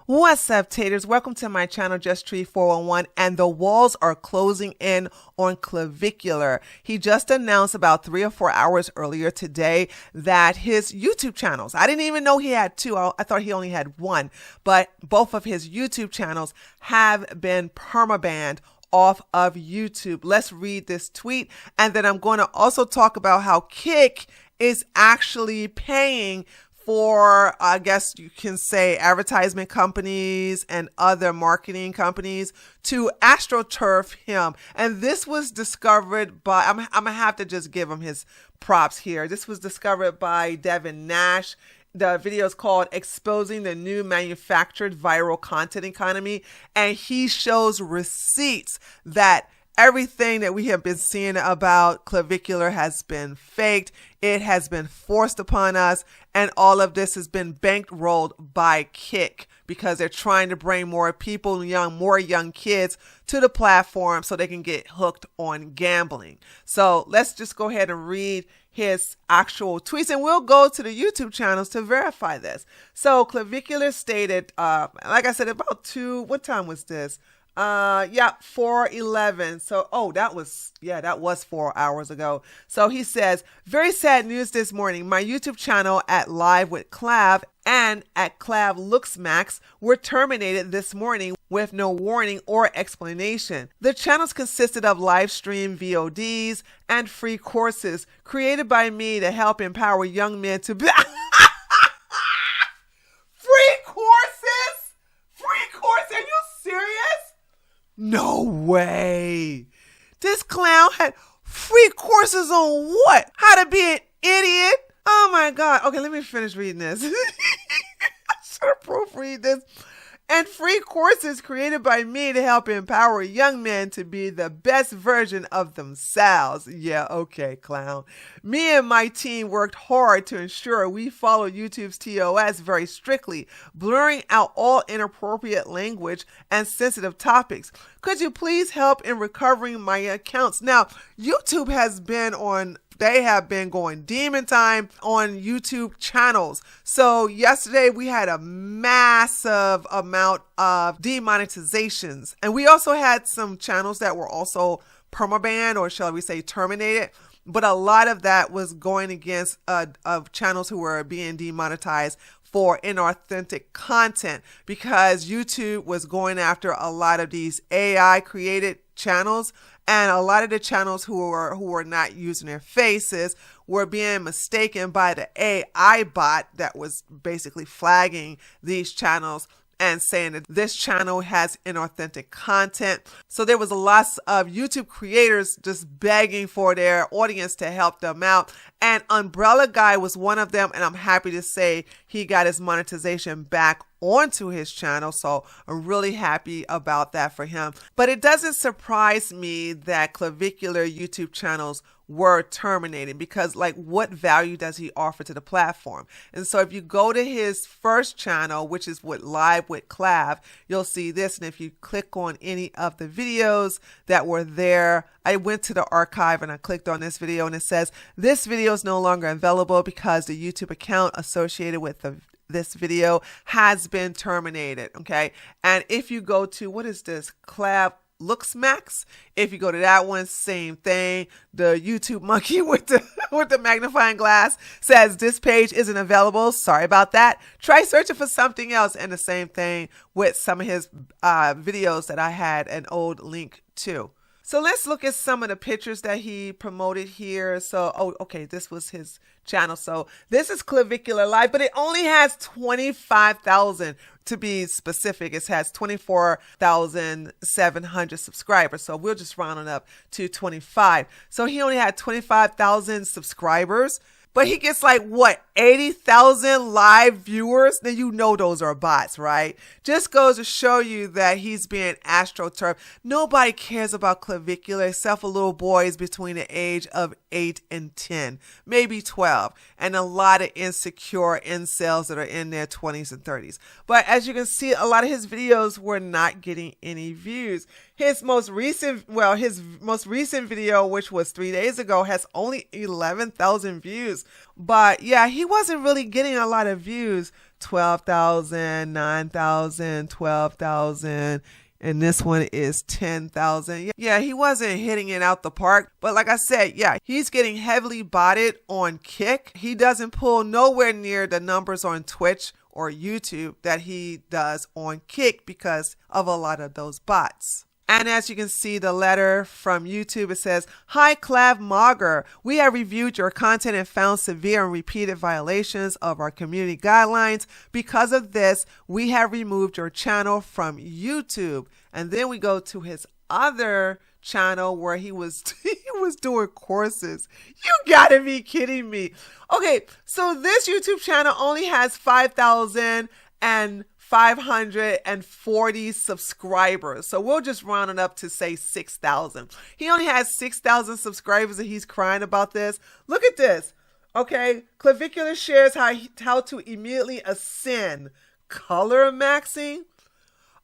What's up, taters? Welcome to my channel, Just Tree 411, and the walls are closing in on Clavicular. He just announced about 3 or 4 hours earlier today that his YouTube channels, I didn't even know he had two, I thought he only had one, but both of his YouTube channels have been permabanned off of YouTube. Let's read this tweet, and then I'm going to also talk about how Kick is actually paying for, I guess you can say, advertisement companies and other marketing companies to astroturf him. And this was discovered by, I'm gonna have to just give him his props here. This was discovered by Devin Nash. The video is called Exposing the New Manufactured Viral Content Economy. And he shows receipts that everything that we have been seeing about Clavicular has been faked. It has been forced upon us, and all of this has been bankrolled by Kick because they're trying to bring more people, more young kids to the platform so they can get hooked on gambling. So let's just go ahead and read his actual tweets, and we'll go to the YouTube channels to verify this. So Clavicular stated, like I said, about what time was this? 4:11. So, that was 4 hours ago. So he says, very sad news this morning. My YouTube channel at Live with Clav and at Clav Looks Max were terminated this morning with no warning or explanation. The channels consisted of live stream VODs and free courses created by me to help empower young men to be free courses? Are you serious? No way. This clown had free courses on what? How to be an idiot? Oh my God. Okay, let me finish reading this. I should have proofread this. And free courses created by me to help empower young men to be the best version of themselves. Yeah, okay, clown. Me and my team worked hard to ensure we follow YouTube's TOS very strictly, blurring out all inappropriate language and sensitive topics. Could you please help in recovering my accounts? Now, YouTube has been they have been going demon time on YouTube channels. So yesterday we had a massive amount of demonetizations. And we also had some channels that were also permabanned, or shall we say terminated. But a lot of that was going against of channels who were being demonetized for inauthentic content, because YouTube was going after a lot of these AI created channels, and a lot of the channels who were not using their faces were being mistaken by the AI bot that was basically flagging these channels and saying that this channel has inauthentic content. So there was lots of YouTube creators just begging for their audience to help them out. And Umbrella Guy was one of them. And I'm happy to say he got his monetization back onto his channel. So I'm really happy about that for him. But it doesn't surprise me that Clavicular YouTube channels were terminated, because what value does he offer to the platform? And so if you go to his first channel, which is Live with Clav, you'll see this. And if you click on any of the videos that were there, I went to the archive and I clicked on this video, and it says this video is no longer available because the YouTube account associated with this video has been terminated. Okay. And if you go to, what is this? Clav Looks Max. If you go to that one, same thing. The YouTube monkey with the magnifying glass says this page isn't available. Sorry about that. Try searching for something else. And the same thing with some of his videos that I had an old link to. So let's look at some of the pictures that he promoted here. So, okay, this was his channel. So this is Clavicular Live, but it only has 25,000 to be specific. It has 24,700 subscribers. So we'll just round it up to 25. So he only had 25,000 subscribers, but he gets 80,000 live viewers. Then you know those are bots, right? Just goes to show you that he's being astroturfed. Nobody cares about Clavicular except for little boys between the age of 8 and 10, maybe 12, and a lot of insecure incels that are in their 20s and 30s. But as you can see, a lot of his videos were not getting any views. His most recent video, which was 3 days ago, has only 11,000 views. But yeah, he wasn't really getting a lot of views. 12,000, 9,000, 12,000. And this one is 10,000. Yeah, he wasn't hitting it out the park. But like I said, yeah, he's getting heavily botted on Kick. He doesn't pull nowhere near the numbers on Twitch or YouTube that he does on Kick because of a lot of those bots. And as you can see, the letter from YouTube, it says, "Hi, Clav Mogger. We have reviewed your content and found severe and repeated violations of our community guidelines. Because of this, we have removed your channel from YouTube." And then we go to his other channel where he was doing courses. You gotta be kidding me. Okay, so this YouTube channel only has 5,540 subscribers. So we'll just round it up to say 6,000. He only has 6,000 subscribers and he's crying about this. Look at this. Okay, Clavicular shares how to immediately ascend. Color maxing.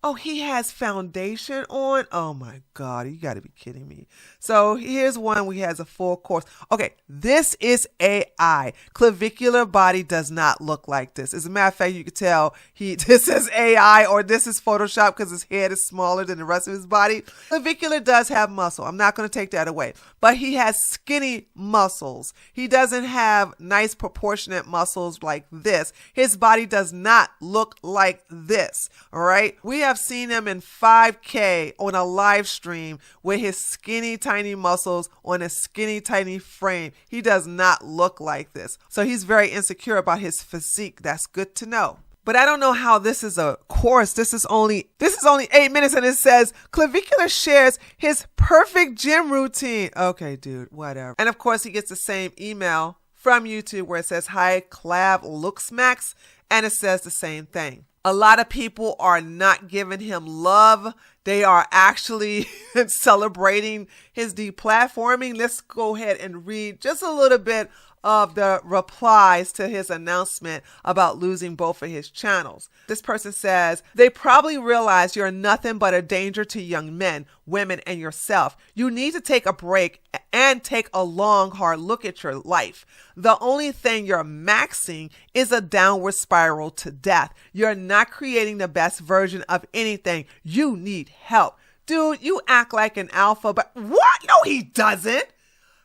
Oh, he has foundation on? Oh my God, you gotta be kidding me. So here's one where he has a full course. Okay, this is AI. Clavicular body does not look like this. As a matter of fact, you can tell this is AI or this is Photoshop because his head is smaller than the rest of his body. Clavicular does have muscle. I'm not gonna take that away. But he has skinny muscles. He doesn't have nice proportionate muscles like this. His body does not look like this, all right? We have seen him in 5K on a live stream with his skinny tiny muscles on a skinny tiny frame. He does not look like this. So he's very insecure about his physique. That's good to know. But I don't know how this is a course. This is only 8 minutes and it says Clavicular shares his perfect gym routine. Okay, dude, whatever. And of course he gets the same email from YouTube where it says, "Hi, Clav Looks Max," and it says the same thing. A lot of people are not giving him love. They are actually celebrating his deplatforming. Let's go ahead and read just a little bit of the replies to his announcement about losing both of his channels. This person says, "They probably realize you're nothing but a danger to young men, women, and yourself. You need to take a break and take a long, hard look at your life. The only thing you're maxing is a downward spiral to death. You're not creating the best version of anything. You need help." Dude, you act like an alpha, but what? No, he doesn't.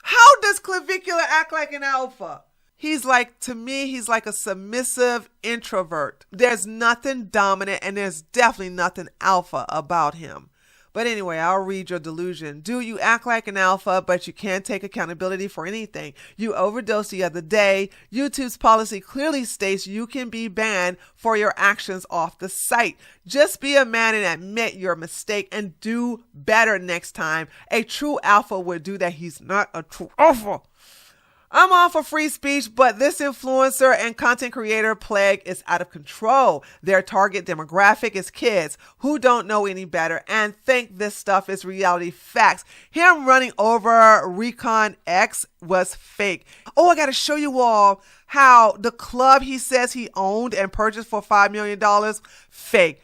How does Clavicular act like an alpha? To me, he's like a submissive introvert. There's nothing dominant and there's definitely nothing alpha about him. But anyway, I'll read your delusion. "Do you act like an alpha, but you can't take accountability for anything? You overdosed the other day. YouTube's policy clearly states you can be banned for your actions off the site. Just be a man and admit your mistake and do better next time. A true alpha would do that." He's not a true alpha. "I'm all for free speech, but this influencer and content creator plague is out of control. Their target demographic is kids who don't know any better and think this stuff is reality facts. Him running over Recon X was fake." Oh, I got to show you all how the club he says he owned and purchased for $5 million, fake.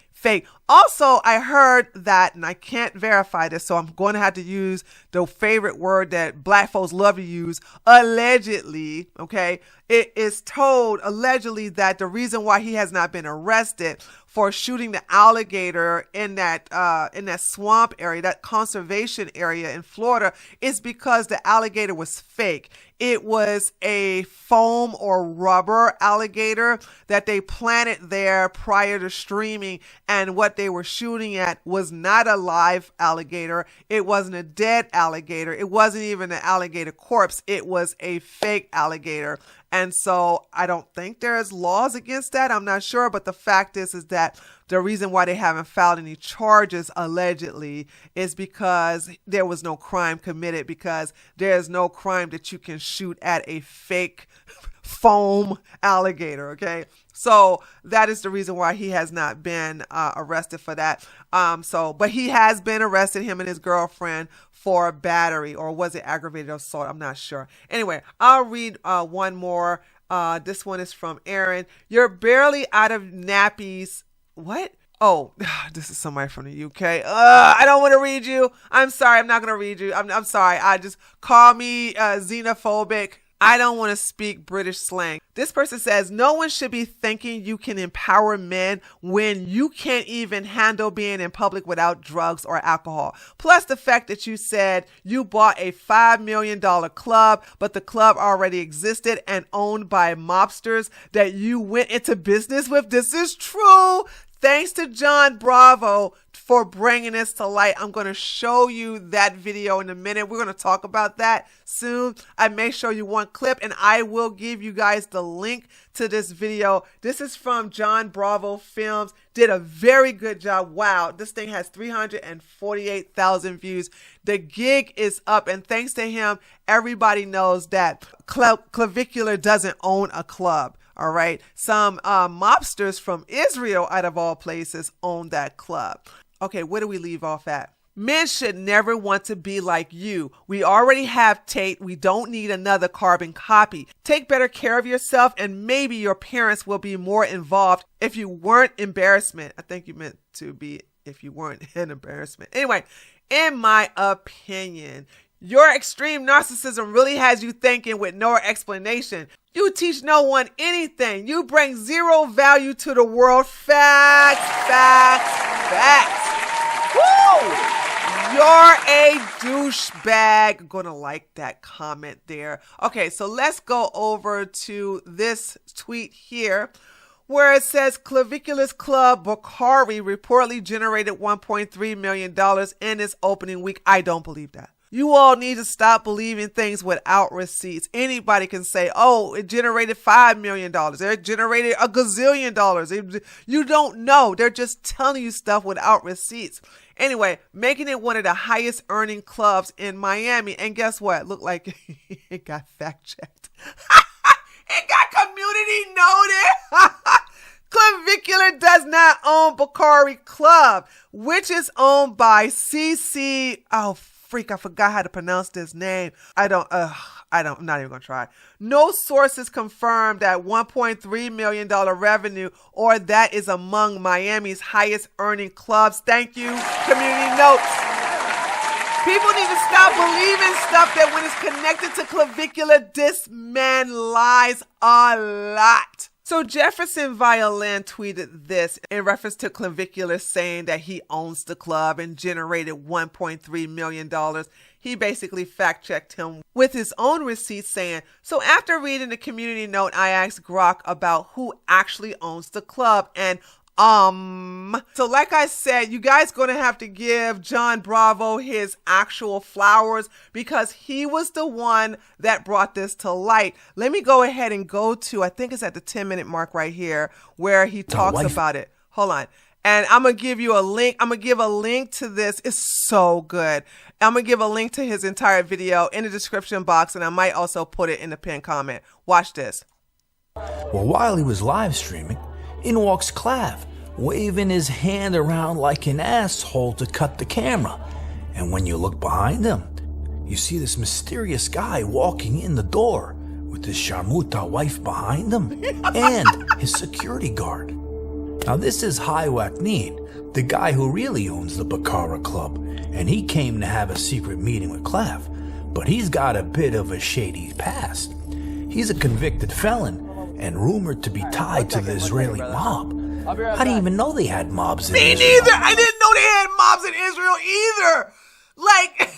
Also, I heard that, and I can't verify this, so I'm going to have to use the favorite word that black folks love to use, allegedly, okay? It is told allegedly that the reason why he has not been arrested for shooting the alligator in that swamp area, that conservation area in Florida, is because the alligator was fake. It was a foam or rubber alligator that they planted there prior to streaming, and what they were shooting at was not a live alligator. It wasn't a dead alligator. It wasn't even an alligator corpse. It was a fake alligator. And so I don't think there's laws against that. I'm not sure. But the fact is that the reason why they haven't filed any charges allegedly is because there was no crime committed, because there's no crime that you can shoot at a fake foam alligator. Okay. So that is the reason why he has not been arrested for that. But he has been arrested, him and his girlfriend, for battery, or was it aggravated assault? I'm not sure. Anyway, I'll read one more. This one is from Aaron. "You're barely out of nappies." What? Oh, this is somebody from the UK. I don't want to read you. I'm sorry. I'm not going to read you. I'm sorry. Call me xenophobic. I don't want to speak British slang. This person says, no one should be thinking you can empower men when you can't even handle being in public without drugs or alcohol. Plus the fact that you said you bought a $5 million club, but the club already existed and owned by mobsters that you went into business with. This is true. Thanks to John Bravo for bringing this to light. I'm going to show you that video in a minute. We're going to talk about that soon. I may show you one clip and I will give you guys the link to this video. This is from John Bravo Films. Did a very good job. Wow, this thing has 348,000 views. The gig is up, and thanks to him, everybody knows that Clavicular doesn't own a club. All right. Some mobsters from Israel, out of all places, own that club. Okay, where do we leave off at? Men should never want to be like you. We already have Tate. We don't need another carbon copy. Take better care of yourself, and maybe your parents will be more involved if you weren't embarrassment. I think you meant to be if you weren't an embarrassment. Anyway, in my opinion, your extreme narcissism really has you thinking with no explanation. You teach no one anything. You bring zero value to the world. Facts, facts, facts. Woo! You're a douchebag. Gonna like that comment there. Okay, so let's go over to this tweet here where it says Clavicular's club Bakari reportedly generated $1.3 million in its opening week. I don't believe that. You all need to stop believing things without receipts. Anybody can say, oh, it generated $5 million. It generated a gazillion dollars. You don't know. They're just telling you stuff without receipts. Anyway, making it one of the highest earning clubs in Miami. And guess what? Looked like it got fact checked. It got community noted. Clavicular does not own Bakari Club, which is owned by CC. Oh, freak, I forgot how to pronounce this name. I'm not even gonna try. No sources confirmed that $1.3 million revenue or that is among Miami's highest earning clubs. Thank you, community notes. People need to stop believing stuff that when it's connected to Clavicular, this man lies a lot. So Jefferson Violin tweeted this in reference to Clavicular saying that he owns the club and generated $1.3 million. He basically fact-checked him with his own receipts saying, so after reading the community note, I asked Grok about who actually owns the club and so like I said, you guys gonna have to give John Bravo his actual flowers because he was the one that brought this to light. Let me go ahead and go to, I think it's at the 10-minute mark right here where he talks about it. Hold on. And I'm going to give you a link. I'm going to give a link to this. It's so good. I'm going to give a link to his entire video in the description box, and I might also put it in the pinned comment. Watch this. Well, while he was live streaming, in walks Clav, waving his hand around like an asshole to cut the camera. And when you look behind him, you see this mysterious guy walking in the door with his Sharmuta wife behind him and his security guard. Now this is Hiwak Need, the guy who really owns the Bakara Club, and he came to have a secret meeting with Clav, but he's got a bit of a shady past. He's a convicted felon and rumored to be tied to the Israeli mob. I didn't even know they had mobs in Israel. Me neither. I didn't know they had mobs in Israel either. Like,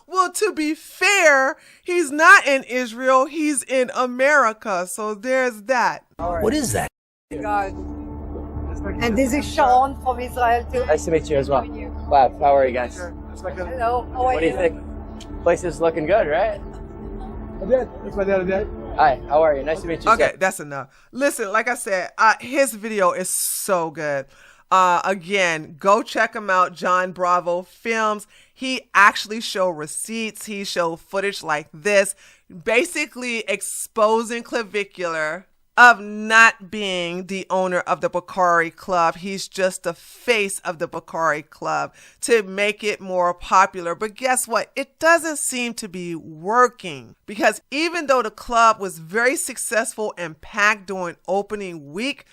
well, to be fair, he's not in Israel. He's in America. So there's that. What is that? And this is Sean from Israel too. Nice to meet you as well. Wow, how are you guys? Hello, how are you? What do you think? Place is looking good, right? That's my dad. Hi, how are you? Nice to meet you. Okay, sir. that's enough. Listen, like I said, his video is so good. Again, go check him out. John Bravo Films. He actually show receipts. He show footage like this, basically exposing Clavicular of not being the owner of the Bakari Club. He's just the face of the Bakari Club to make it more popular. But guess what? It doesn't seem to be working because even though the club was very successful and packed during opening week,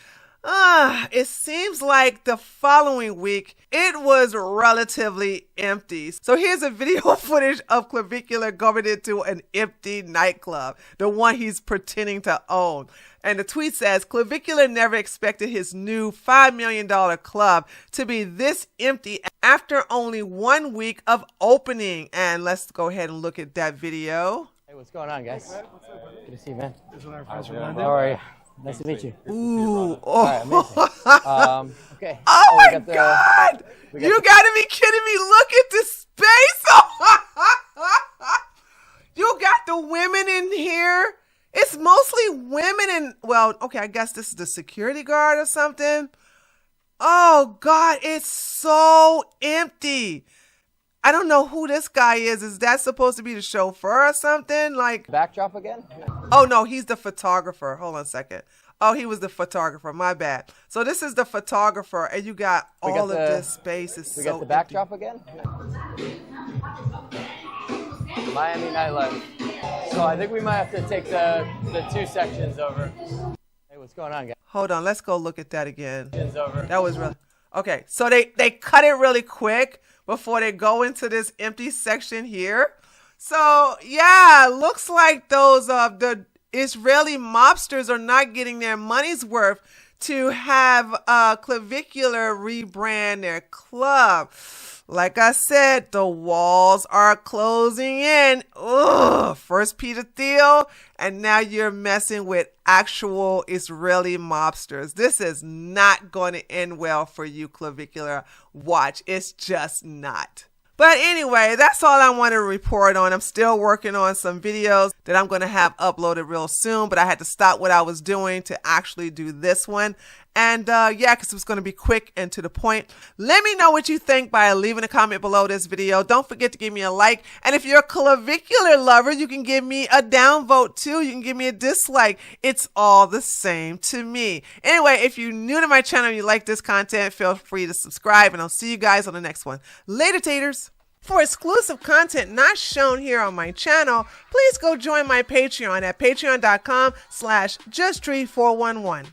It seems like the following week, it was relatively empty. So here's a video footage of Clavicular going into an empty nightclub, the one he's pretending to own. And the tweet says, Clavicular never expected his new $5 million club to be this empty after only 1 week of opening. And let's go ahead and look at that video. Hey, what's going on, guys? Good to see you, man. This is our friends from London. How are you? Nice to meet you. Ooh. All right, amazing. Okay. Oh we my got the- God! You gotta be kidding me. Look at the space. You got the women in here. It's mostly women and, well, okay, I guess this is the security guard or something. Oh God, it's so empty. I don't know who this guy is. Is that supposed to be the chauffeur or something? Like, Backdrop again? oh no, he's the photographer. Hold on a second. Oh, he was the photographer. My bad. So this is the photographer, and you got all of this space. It's so We got the backdrop again? Miami nightlife. So I think we might have to take the two sections over. Hey, what's going on, guys? Hold on, let's go look at that again. Over. That was really okay. So they cut it really quick before they go into this empty section here. So yeah, looks like those the Israeli mobsters are not getting their money's worth to have Clavicular rebrand their club. Like I said, the walls are closing in. Ugh, first Peter Thiel, and now you're messing with actual Israeli mobsters. This is not going to end well for you, Clavicular. Watch, it's just not. But anyway, that's all I want to report on. I'm still working on some videos that I'm going to have uploaded real soon, but I had to stop what I was doing to actually do this one. And yeah, because it was going to be quick and to the point. Let me know what you think by leaving a comment below this video. Don't forget to give me a like. And if you're a Clavicular lover, you can give me a downvote too. You can give me a dislike. It's all the same to me. Anyway, if you're new to my channel and you like this content, feel free to subscribe. And I'll see you guys on the next one. Later, taters. For exclusive content not shown here on my channel, please go join my Patreon at patreon.com/justtreat411.